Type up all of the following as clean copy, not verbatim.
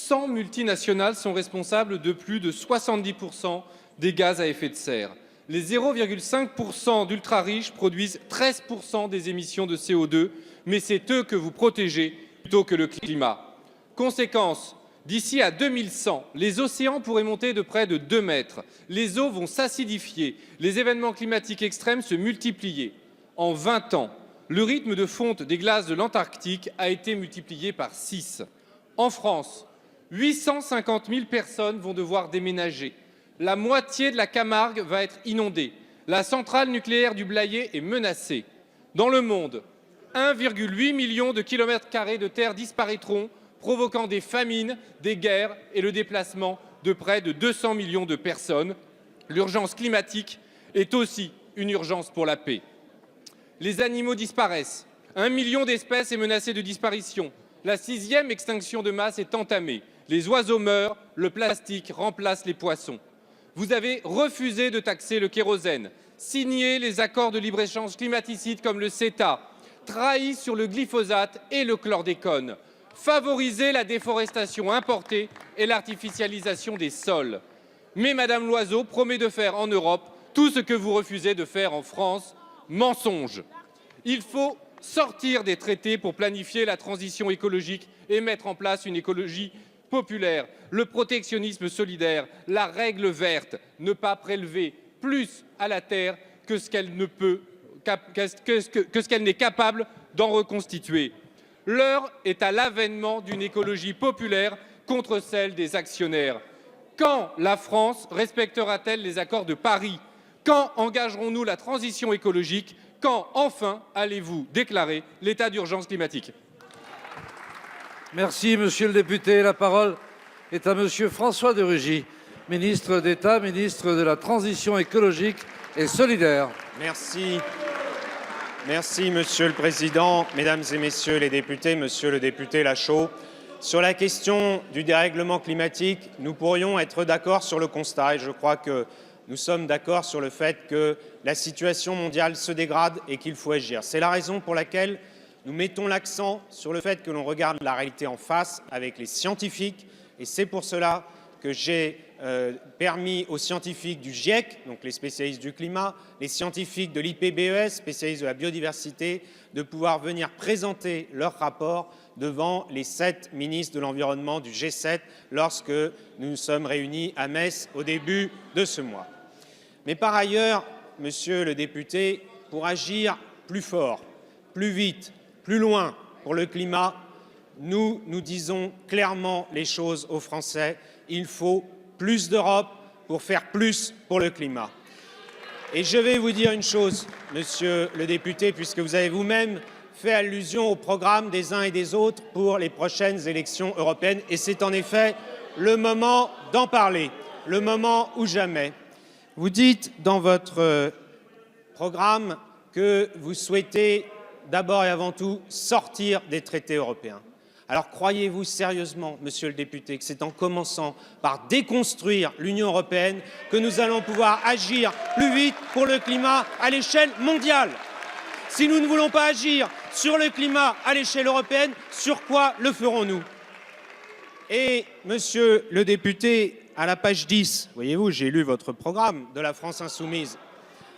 100 multinationales sont responsables de plus de 70% des gaz à effet de serre. Les 0,5% d'ultra-riches produisent 13% des émissions de CO2, mais c'est eux que vous protégez plutôt que le climat. Conséquence, d'ici à 2100, les océans pourraient monter de près de 2 mètres. Les eaux vont s'acidifier, les événements climatiques extrêmes se multiplier. En 20 ans, le rythme de fonte des glaces de l'Antarctique a été multiplié par 6. En France, 850 000 personnes vont devoir déménager. La moitié de la Camargue va être inondée. La centrale nucléaire du Blayais est menacée. Dans le monde, 1,8 million de kilomètres carrés de terre disparaîtront, provoquant des famines, des guerres et le déplacement de près de 200 millions de personnes. L'urgence climatique est aussi une urgence pour la paix. Les animaux disparaissent. 1 million d'espèces est menacé de disparition. La 6e extinction de masse est entamée. Les oiseaux meurent, le plastique remplace les poissons. Vous avez refusé de taxer le kérosène, signé les accords de libre-échange climaticides comme le CETA, trahi sur le glyphosate et le chlordécone, favorisé la déforestation importée et l'artificialisation des sols. Mais Madame Loiseau promet de faire en Europe tout ce que vous refusez de faire en France. Mensonge. Il faut sortir des traités pour planifier la transition écologique et mettre en place une écologie populaire, le protectionnisme solidaire, la règle verte, ne pas prélever plus à la terre que ce qu'elle n'est capable d'en reconstituer. L'heure est à l'avènement d'une écologie populaire contre celle des actionnaires. Quand la France respectera-t-elle les accords de Paris? Quand engagerons-nous la transition écologique? Quand, enfin, allez-vous déclarer l'état d'urgence climatique? Merci, monsieur le député. La parole est à monsieur François de Rugy, ministre d'État, ministre de la Transition écologique et solidaire. Merci. Merci, monsieur le président, mesdames et messieurs les députés, monsieur le député Lachaud. Sur la question du dérèglement climatique, nous pourrions être d'accord sur le constat et je crois que nous sommes d'accord sur le fait que la situation mondiale se dégrade et qu'il faut agir. C'est la raison pour laquelle nous mettons l'accent sur le fait que l'on regarde la réalité en face avec les scientifiques et c'est pour cela que j'ai permis aux scientifiques du GIEC, donc les spécialistes du climat, les scientifiques de l'IPBES, spécialistes de la biodiversité, de pouvoir venir présenter leur rapport devant les 7 ministres de l'Environnement du G7 lorsque nous nous sommes réunis à Metz au début de ce mois. Mais par ailleurs, monsieur le député, pour agir plus fort, plus vite, plus loin pour le climat, nous disons clairement les choses aux Français. Il faut plus d'Europe pour faire plus pour le climat. Et je vais vous dire une chose, monsieur le député, puisque vous avez vous-même fait allusion au programme des uns et des autres pour les prochaines élections européennes. Et c'est en effet le moment d'en parler, le moment ou jamais. Vous dites dans votre programme que vous souhaitez d'abord et avant tout sortir des traités européens. Alors croyez-vous sérieusement, monsieur le député, que c'est en commençant par déconstruire l'Union européenne que nous allons pouvoir agir plus vite pour le climat à l'échelle mondiale? Si nous ne voulons pas agir sur le climat à l'échelle européenne, sur quoi le ferons-nous? Et, monsieur le député, à la page 10, voyez-vous, j'ai lu votre programme de la France insoumise.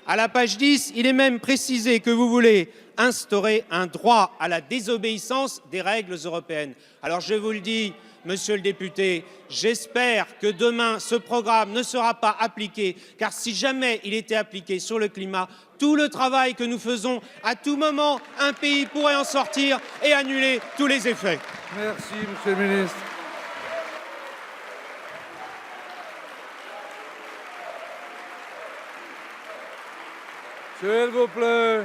À la page 10, il est même précisé que vous voulez instaurer un droit à la désobéissance des règles européennes. Alors je vous le dis, monsieur le député, j'espère que demain ce programme ne sera pas appliqué, car si jamais il était appliqué sur le climat, tout le travail que nous faisons, à tout moment, un pays pourrait en sortir et annuler tous les effets. Merci, monsieur le ministre. S'il vous plaît.